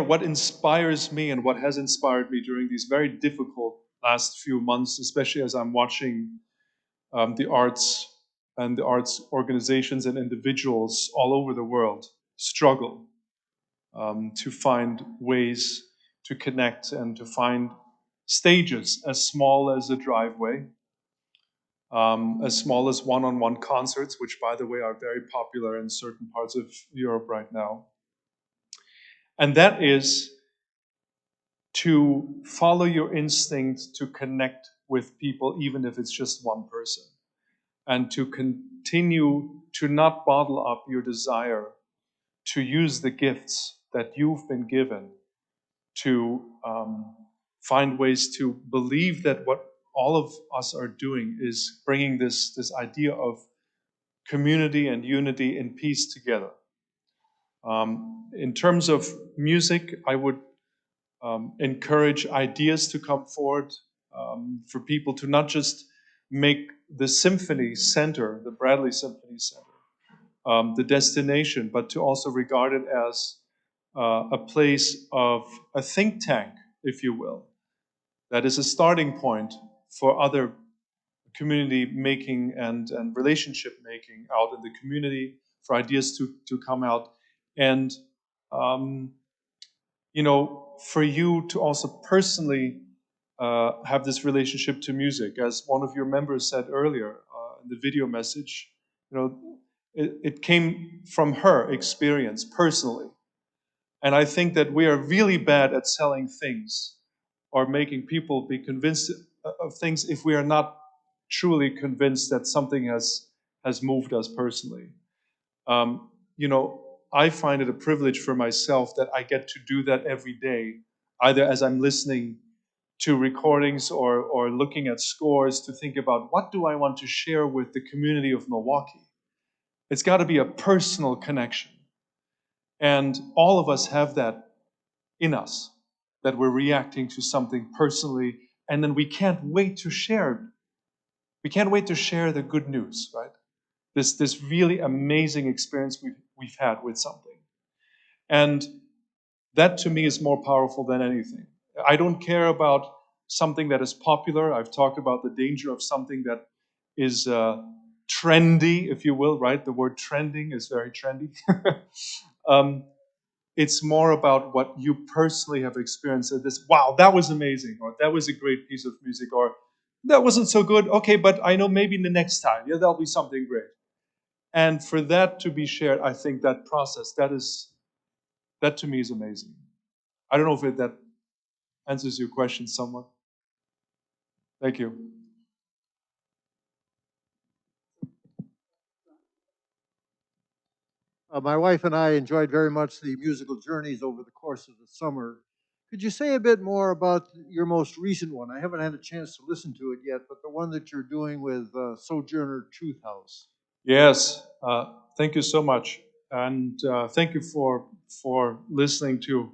Speaker 7: what inspires me and what has inspired me during these very difficult last few months, especially as I'm watching the arts and the arts organizations and individuals all over the world struggle to find ways to connect and to find stages as small as a driveway, as small as one-on-one concerts, which, by the way, are very popular in certain parts of Europe right now. And that is to follow your instinct to connect with people, even if it's just one person, and to continue to not bottle up your desire to use the gifts that you've been given to find ways to believe that what all of us are doing is bringing this idea of community and unity and peace together. In terms of music, I would encourage ideas to come forward, for people to not just make the symphony center, the Bradley Symphony Center, the destination, but to also regard it as a place of a think tank, if you will, that is a starting point for other community making and relationship making out in the community, for ideas to come out. And, for you to also personally have this relationship to music. As one of your members said earlier in the video message, it came from her experience personally. And I think that we are really bad at selling things or making people be convinced of things if we are not truly convinced that something has moved us personally. I find it a privilege for myself that I get to do that every day, either as I'm listening to recordings or looking at scores to think about what do I want to share with the community of Milwaukee. It's got to be a personal connection. And all of us have that in us, that we're reacting to something personally, and then we can't wait to share it. We can't wait to share the good news, right? This really amazing experience we've had with something. And that to me is more powerful than anything. I don't care about something that is popular. I've talked about the danger of something that is trendy, if you will, right? The word trending is very trendy. It's more about what you personally have experienced. This, wow, that was amazing, or that was a great piece of music, or that wasn't so good. Okay, but I know maybe the next time, yeah, there'll be something great. And for that to be shared, I think that process, that to me is amazing. I don't know if that answers your question somewhat. Thank you.
Speaker 9: My wife and I enjoyed very much the musical journeys over the course of the summer. Could you say a bit more about your most recent one? I haven't had a chance to listen to it yet, but the one that you're doing with Sojourner Truth House.
Speaker 7: Yes, thank you so much. And thank you for listening to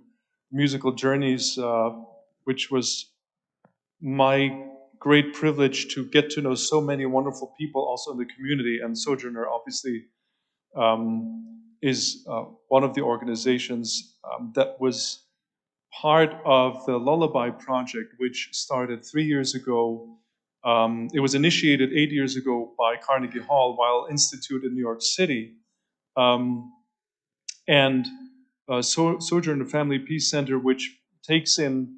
Speaker 7: Musical Journeys, which was my great privilege to get to know so many wonderful people also in the community. And Sojourner obviously is one of the organizations that was part of the Lullaby Project, which started 3 years ago. It was initiated 8 years ago by Carnegie Hall Weill Institute in New York City. And Sojourner Family Peace Center, which takes in,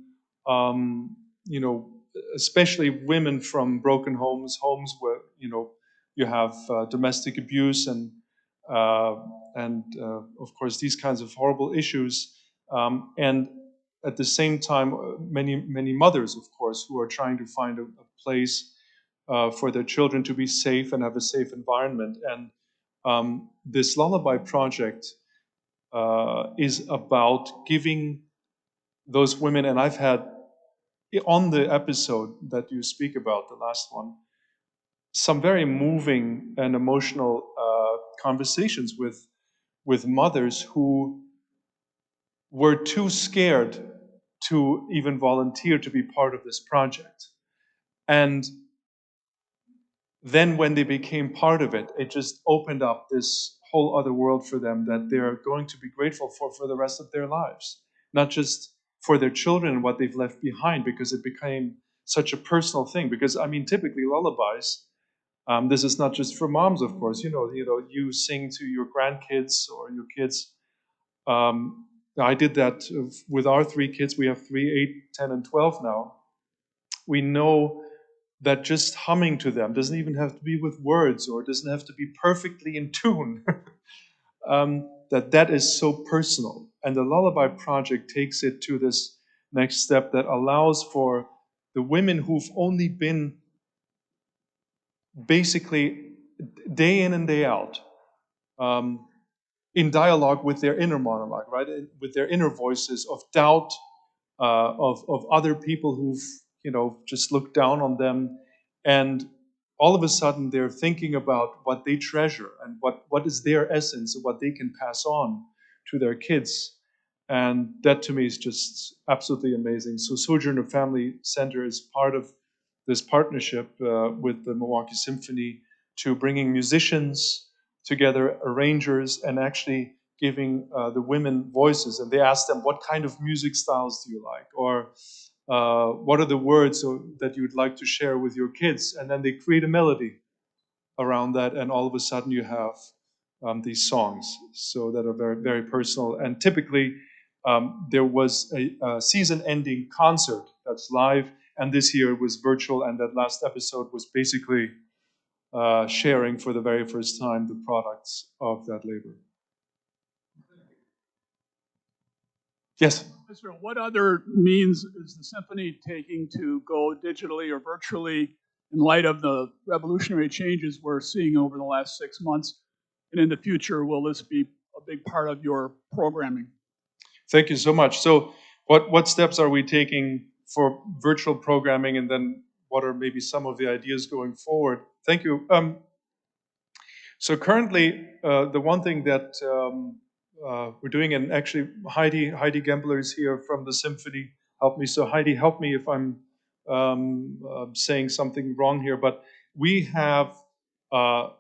Speaker 7: especially women from broken homes where, you have domestic abuse and of course, these kinds of horrible issues. And at the same time, many mothers, of course, who are trying to find a place for their children to be safe and have a safe environment. And this Lullaby project is about giving those women, and I've had on the episode that you speak about, the last one, some very moving and emotional conversations with mothers who were too scared to even volunteer to be part of this project. And then when they became part of it, it just opened up this whole other world for them that they're going to be grateful for the rest of their lives. Not just for their children and what they've left behind, because it became such a personal thing. Because, I mean, typically lullabies, this is not just for moms, of course. You sing to your grandkids or your kids. I did that with our 3 kids. We have 3, 8, 10, and 12 now. We know that just humming to them doesn't even have to be with words, or it doesn't have to be perfectly in tune. That is so personal. And the Lullaby Project takes it to this next step that allows for the women who've only been basically day in and day out in dialogue with their inner monologue, right? With their inner voices of doubt, of other people who've just looked down on them, and all of a sudden they're thinking about what they treasure and what is their essence and what they can pass on to their kids. And that to me is just absolutely amazing. So Sojourner Family Center is part of this partnership with the Milwaukee Symphony to bringing musicians together, arrangers, and actually giving the women voices. And they ask them, what kind of music styles do you like? Or what are the words that you would like to share with your kids? And then they create a melody around that, and all of a sudden you have these songs so that are very, very personal. And typically there was a season-ending concert that's live, and this year it was virtual, and that last episode was basically sharing for the very first time the products of that labor. Yes?
Speaker 10: Mr. What other means is the symphony taking to go digitally or virtually in light of the revolutionary changes we're seeing over the last 6 months? And in the future, will this be a big part of your programming?
Speaker 7: Thank you so much. So what steps are we taking for virtual programming, and then what are maybe some of the ideas going forward? Thank you. So currently, the one thing that we're doing, and actually Heidi Gembler is here from the symphony, help me. So Heidi, help me if I'm saying something wrong here, but we have a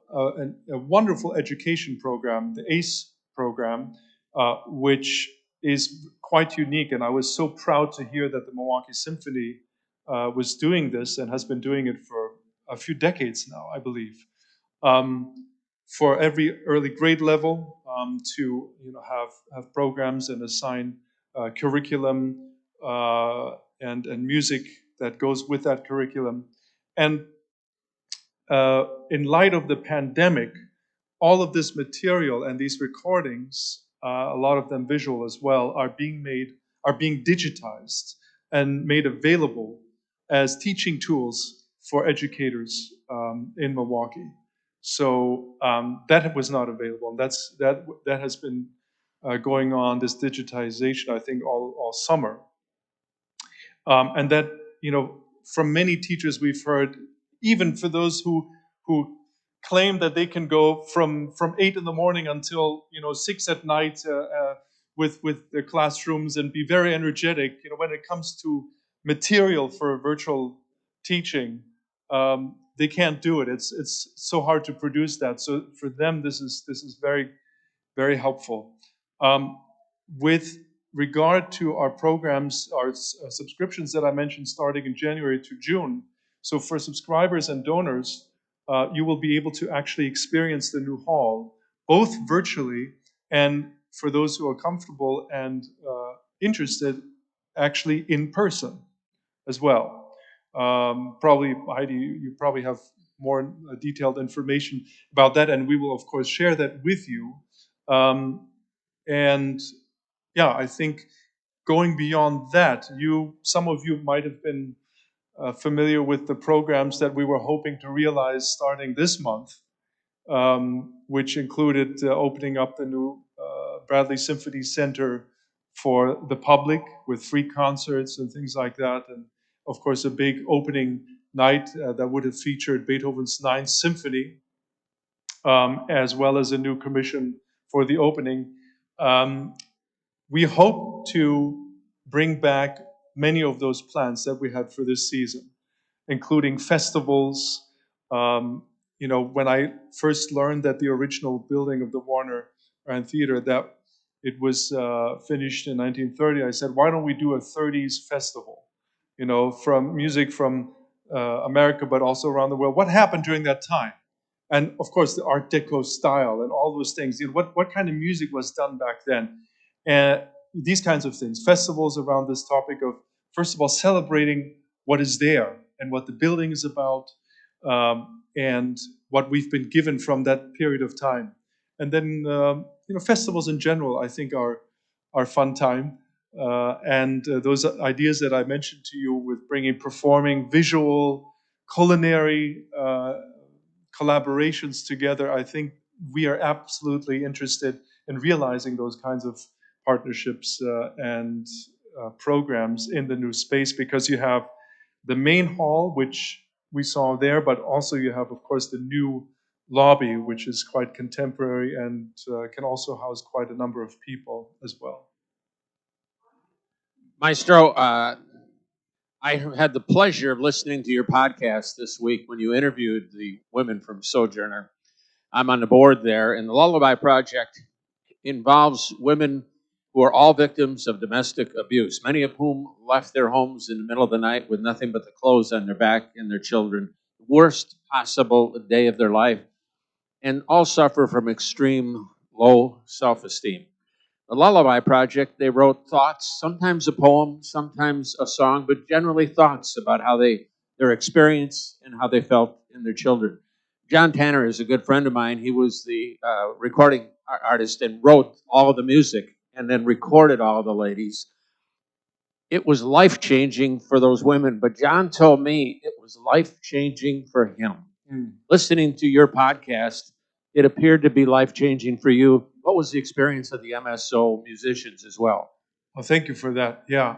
Speaker 7: wonderful education program, the ACE program, which is quite unique. And I was so proud to hear that the Milwaukee Symphony was doing this and has been doing it for a few decades now, I believe. For every early grade level, to have programs and assign curriculum and music that goes with that curriculum. And in light of the pandemic, all of this material and these recordings, a lot of them visual as well, are being digitized and made available as teaching tools for educators in Milwaukee. So that was not available, and that has been going on, this digitization, I think, all summer. And that, from many teachers we've heard, even for those who claim that they can go from 8 in the morning until 6 at night with their classrooms and be very energetic, when it comes to material for virtual teaching, they can't do it. It's so hard to produce that. So for them, this is very, very helpful. With regard to our programs, our subscriptions that I mentioned starting in January to June, so for subscribers and donors, you will be able to actually experience the new hall, both virtually and, for those who are comfortable and interested, actually in person as well. Probably, Heidi, you probably have more detailed information about that, and we will, of course, share that with you. And yeah, I think going beyond that, some of you might have been familiar with the programs that we were hoping to realize starting this month, which included opening up the new Bradley Symphony Center for the public with free concerts and things like that. And of course, a big opening night that would have featured Beethoven's Ninth Symphony, as well as a new commission for the opening. We hope to bring back many of those plans that we had for this season, including festivals. When I first learned that the original building of the Warner Theater, that it was finished in 1930, I said, why don't we do a 30s festival? From music from America, but also around the world. What happened during that time? And of course, the Art Deco style and all those things. What kind of music was done back then? And these kinds of things. Festivals around this topic of, first of all, celebrating what is there and what the building is about, and what we've been given from that period of time. And then, festivals in general, I think, are fun time. And those ideas that I mentioned to you with bringing performing, visual, culinary collaborations together, I think we are absolutely interested in realizing those kinds of partnerships and programs in the new space, because you have the main hall, which we saw there, but also you have, of course, the new lobby, which is quite contemporary and can also house quite a number of people as well.
Speaker 11: Maestro, I had the pleasure of listening to your podcast this week when you interviewed the women from Sojourner. I'm on the board there, and the Lullaby Project involves women who are all victims of domestic abuse, many of whom left their homes in the middle of the night with nothing but the clothes on their back and their children, worst possible day of their life, and all suffer from extreme low self-esteem. The Lullaby Project, they wrote thoughts, sometimes a poem, sometimes a song, but generally thoughts about how their experience and how they felt in their children. John Tanner is a good friend of mine. He was the recording artist and wrote all of the music and then recorded all of the ladies. It was life-changing for those women, but John told me it was life-changing for him. Listening to your podcast, it appeared to be life-changing for you. What was the experience of the Mso musicians as well?
Speaker 7: Well, thank you for that. Yeah.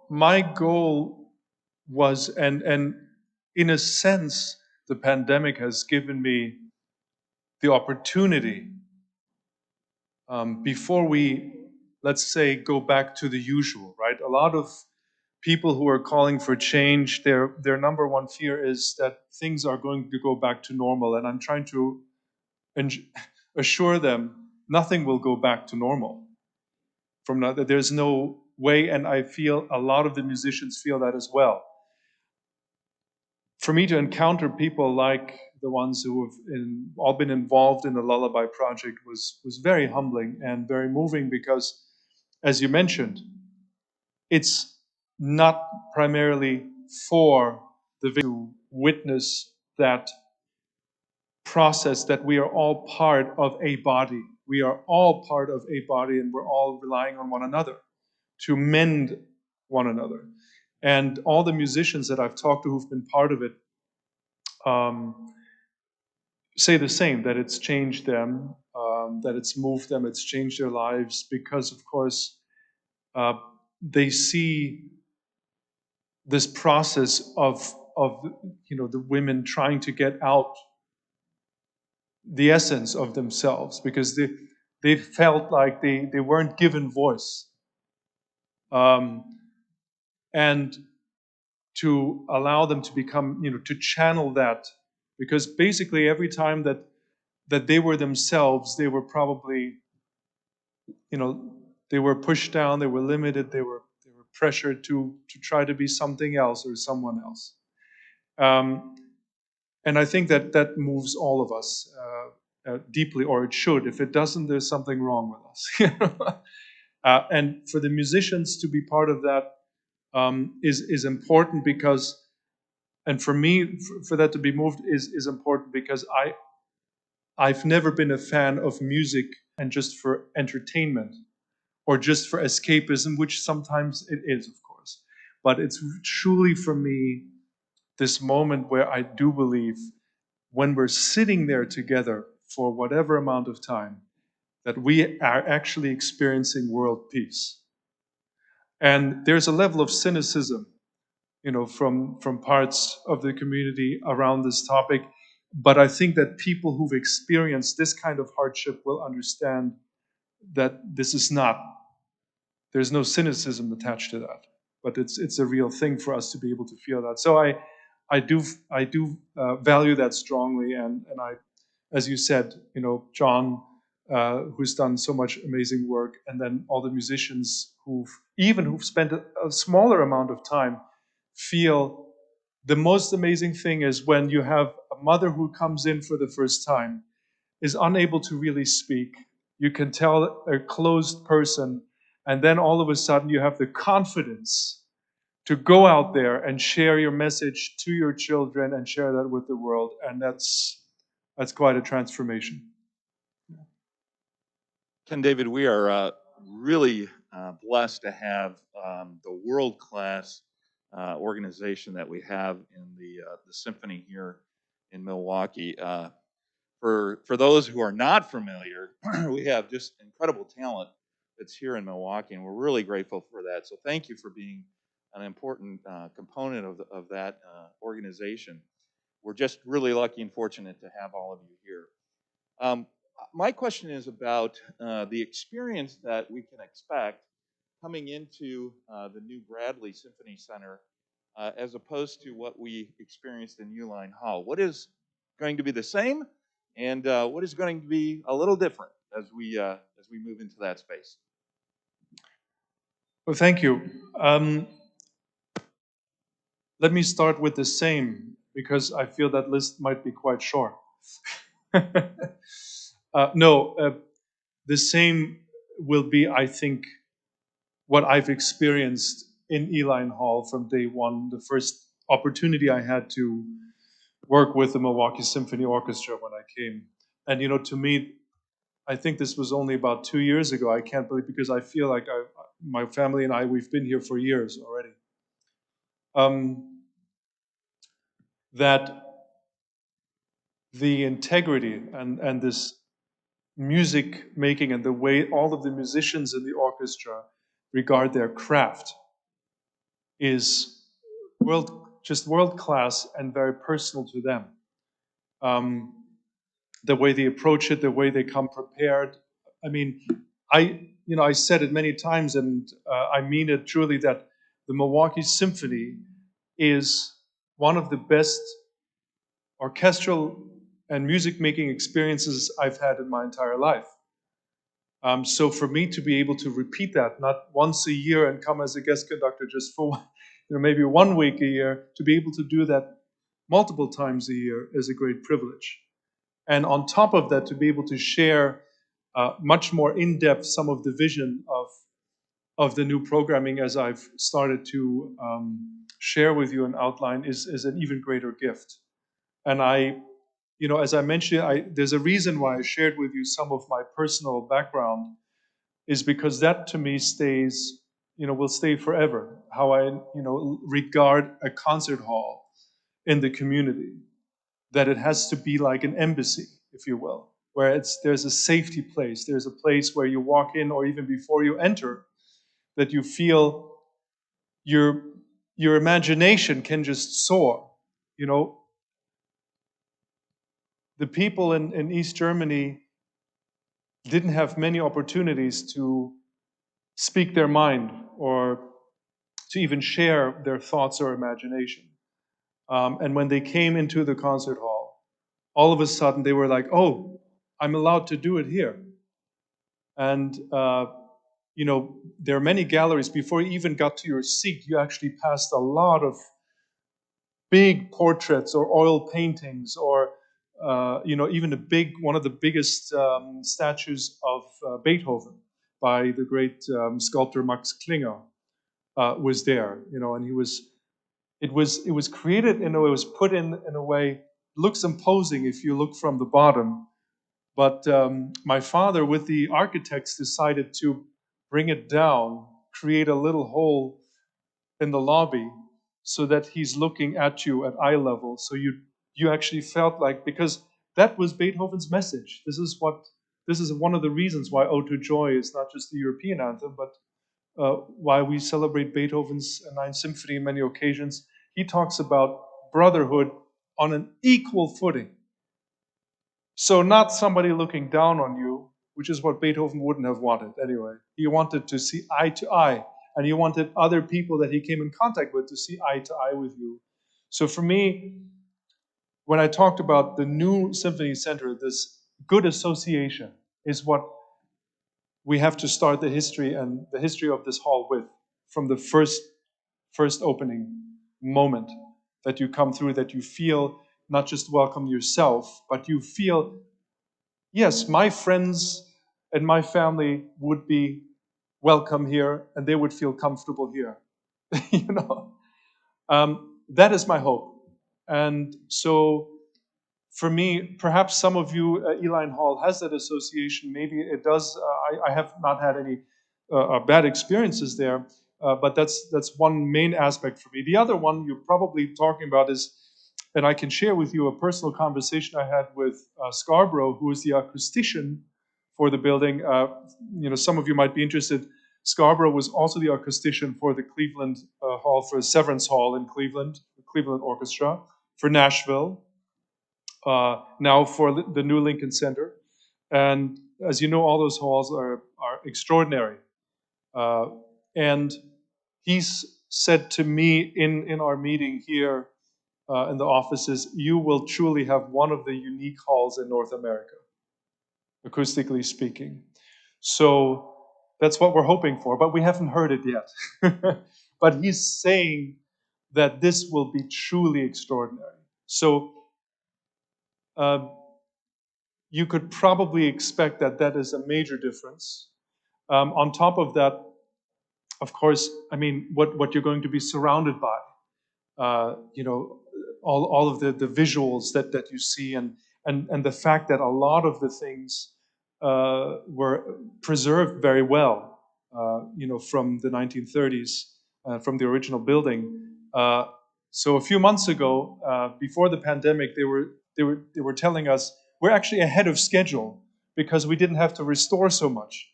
Speaker 7: My goal was, and in a sense, the pandemic has given me the opportunity, before we, let's say, go back to the usual, right? A lot of people who are calling for change, their number one fear is that things are going to go back to normal. And I'm trying to assure them nothing will go back to normal. From now, there's no way, and I feel a lot of the musicians feel that as well. For me to encounter people like the ones who have all been involved in the Lullaby Project was very humbling and very moving, because, as you mentioned, it's not primarily for the victim to witness that process, that we are all part of a body. We are all part of a body, and we're all relying on one another to mend one another. And all the musicians that I've talked to who've been part of it say the same, that it's changed them, that it's moved them, it's changed their lives, because, of course, they see this process of the women trying to get out the essence of themselves, because they felt like they weren't given voice, and to allow them to become, to channel that, because basically every time that they were themselves, they were probably, they were pushed down, they were limited, they were pressured to try to be something else or someone else. And I think that moves all of us deeply, or it should. If it doesn't, there's something wrong with us. And for the musicians to be part of that is important, because, and for me, for that to be moved is important, because I've never been a fan of music and just for entertainment or just for escapism, which sometimes it is, of course. But it's truly for me this moment where I do believe when we're sitting there together for whatever amount of time, that we are actually experiencing world peace. And there's a level of cynicism, from parts of the community around this topic. But I think that people who've experienced this kind of hardship will understand that this is not, there's no cynicism attached to that. But it's a real thing for us to be able to feel that. So I do value that strongly, and I, as you said, John, who's done so much amazing work, and then all the musicians who've spent a smaller amount of time, feel the most amazing thing is when you have a mother who comes in for the first time, is unable to really speak. You can tell a closed person, and then all of a sudden you have the confidence to go out there and share your message to your children and share that with the world. And that's quite a transformation.
Speaker 12: Ken, David, we are really blessed to have the world-class organization that we have in the symphony here in Milwaukee. For those who are not familiar, we have just incredible talent that's here in Milwaukee, and we're really grateful for that. So thank you for being an important component of that organization. We're just really lucky and fortunate to have all of you here. My question is about the experience that we can expect coming into the new Bradley Symphony Center as opposed to what we experienced in Uline Hall. What is going to be the same, and what is going to be a little different as we move into that space?
Speaker 7: Well, thank you. Let me start with the same, because I feel that list might be quite short. The same will be, I think, what I've experienced in Uline Hall from day one, the first opportunity I had to work with the Milwaukee Symphony Orchestra when I came. And to me, I think this was only about 2 years ago. I can't believe, because I feel like my family and I, we've been here for years already. That the integrity and this music making and the way all of the musicians in the orchestra regard their craft is world class and very personal to them. The way they approach it, the way they come prepared. I mean, I said it many times, and I mean it truly, that the Milwaukee Symphony is one of the best orchestral and music-making experiences I've had in my entire life. So for me to be able to repeat that, not once a year and come as a guest conductor just for maybe 1 week a year, to be able to do that multiple times a year is a great privilege. And on top of that, to be able to share much more in-depth some of the vision of the new programming, as I've started to share with you and outline, is an even greater gift. And as I mentioned, there's a reason why I shared with you some of my personal background, is because that to me stays, will stay forever. How I, regard a concert hall in the community, that it has to be like an embassy, if you will, where there's a safety place, there's a place where you walk in, or even before you enter, that you feel your imagination can just soar. The people in East Germany didn't have many opportunities to speak their mind or to even share their thoughts or imagination. And when they came into the concert hall, all of a sudden they were like, oh, I'm allowed to do it here. And, there are many galleries. Before you even got to your seat, you actually passed a lot of big portraits or oil paintings, or even one of the biggest statues of Beethoven by the great sculptor Max Klinger was there. And it was created it was put in a way, looks imposing if you look from the bottom, But my father, with the architects, decided to bring it down, create a little hole in the lobby so that he's looking at you at eye level. So you actually felt like, because that was Beethoven's message. This is one of the reasons why Ode to Joy is not just the European anthem, but why we celebrate Beethoven's Ninth Symphony on many occasions. He talks about brotherhood on an equal footing. So not somebody looking down on you, which is what Beethoven wouldn't have wanted anyway. He wanted to see eye to eye, and he wanted other people that he came in contact with to see eye to eye with you. So for me, when I talked about the new Symphony Center, this good association is what we have to start the history and the history of this hall with, from the first opening moment that you come through, that you feel not just welcome yourself, but you feel, yes, my friends and my family would be welcome here, and they would feel comfortable here. You know, that is my hope. And so, for me, perhaps some of you, Eline Hall has that association. Maybe it does. I have not had any bad experiences there, but that's one main aspect for me. The other one you're probably talking about is, and I can share with you a personal conversation I had with Scarborough, who is the acoustician for the building. Some of you might be interested. Scarborough was also the acoustician for the Cleveland Hall, for Severance Hall in Cleveland, the Cleveland Orchestra, for Nashville, now for the new Lincoln Center. And as you know, all those halls are extraordinary. And he's said to me in our meeting here in the offices, you will truly have one of the unique halls in North America, acoustically speaking. So that's what we're hoping for, but we haven't heard it yet. But he's saying that this will be truly extraordinary. So you could probably expect that is a major difference. On top of that, of course, I mean, what you're going to be surrounded by, all of the visuals that you see, and the fact that a lot of the things were preserved very well, from the 1930s, from the original building. So a few months ago, before the pandemic, they were telling us we're actually ahead of schedule because we didn't have to restore so much.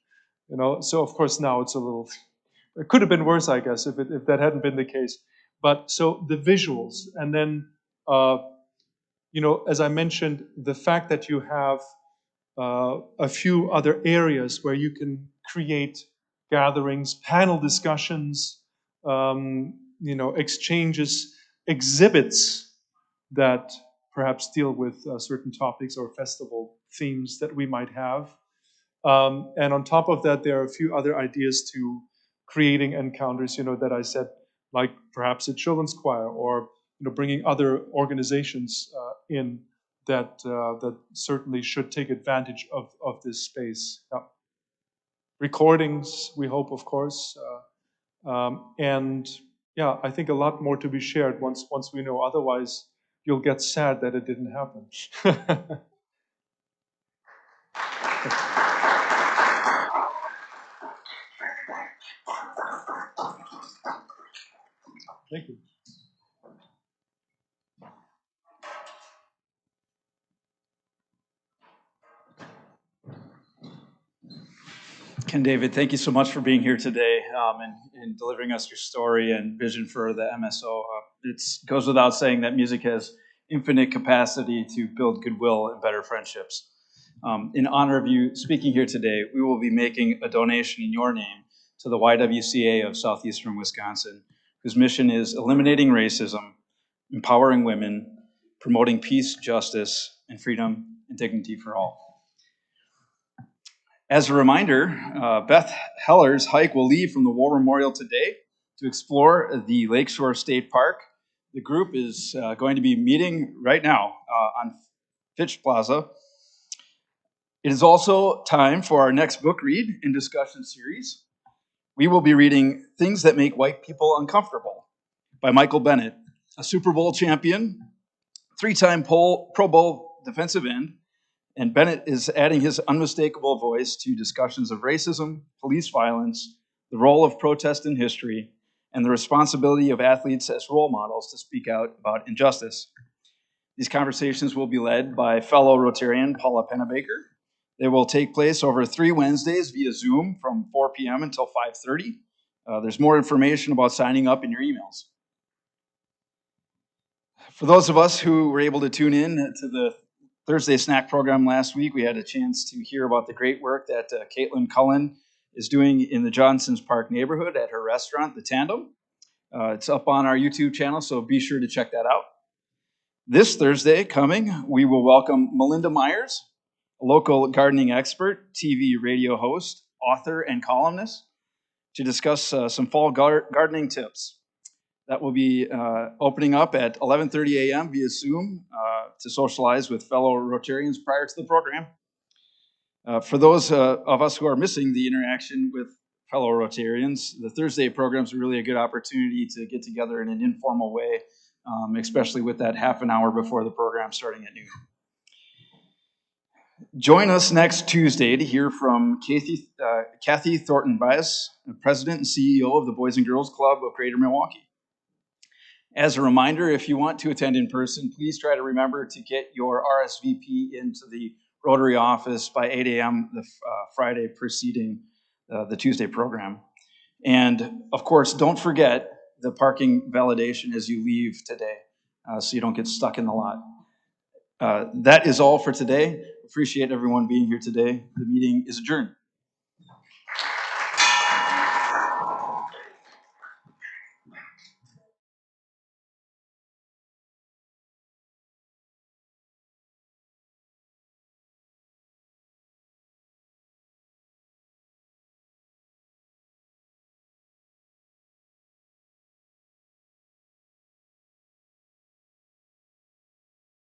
Speaker 7: So of course now it's a little. It could have been worse, I guess, if that hadn't been the case. But so the visuals, and then as I mentioned, the fact that you have a few other areas where you can create gatherings, panel discussions, exchanges, exhibits that perhaps deal with certain topics or festival themes that we might have. And on top of that, there are a few other ideas to creating encounters, that I said, like perhaps a children's choir, or bringing other organizations in that certainly should take advantage of this space. Yeah. Recordings, we hope, of course, and yeah, I think a lot more to be shared once we know. Otherwise, you'll get sad that it didn't happen. Thank you.
Speaker 1: Ken, David, thank you so much for being here today and delivering us your story and vision for the MSO. It goes without saying that music has infinite capacity to build goodwill and better friendships. In honor of you speaking here today, we will be making a donation in your name to the YWCA of Southeastern Wisconsin, whose mission is eliminating racism, empowering women, promoting peace, justice, and freedom and dignity for all. As a reminder, Beth Heller's hike will leave from the War Memorial today to explore the Lakeshore State Park. The group is going to be meeting right now on Fitch Plaza. It is also time for our next book read and discussion series. We will be reading Things That Make White People Uncomfortable by Michael Bennett, a Super Bowl champion, 3-time Pro Bowl defensive end, And Bennett is adding his unmistakable voice to discussions of racism, police violence, the role of protest in history, and the responsibility of athletes as role models to speak out about injustice. These conversations will be led by fellow Rotarian Paula Pennebaker. They will take place over 3 Wednesdays via Zoom from 4 p.m. until 5:30. There's more information about signing up in your emails. For those of us who were able to tune in to the Thursday snack program last week, we had a chance to hear about the great work that Caitlin Cullen is doing in the Johnson's Park neighborhood at her restaurant, The Tandem. It's up on our YouTube channel, so be sure to check that out. This Thursday coming, we will welcome Melinda Myers, a local gardening expert, TV radio host, author, and columnist, to discuss some fall gardening tips. That will be opening up at 11:30 a.m. via Zoom to socialize with fellow Rotarians prior to the program. For those of us who are missing the interaction with fellow Rotarians, the Thursday programs are really a good opportunity to get together in an informal way, especially with that half an hour before the program starting at noon. Join us next Tuesday to hear from Kathy Thornton-Bias, President and CEO of the Boys and Girls Club of Greater Milwaukee. As a reminder, if you want to attend in person, please try to remember to get your RSVP into the Rotary office by 8 a.m. the Friday preceding the Tuesday program. And of course, don't forget the parking validation as you leave today, so you don't get stuck in the lot. That is all for today. Appreciate everyone being here today. The meeting is adjourned.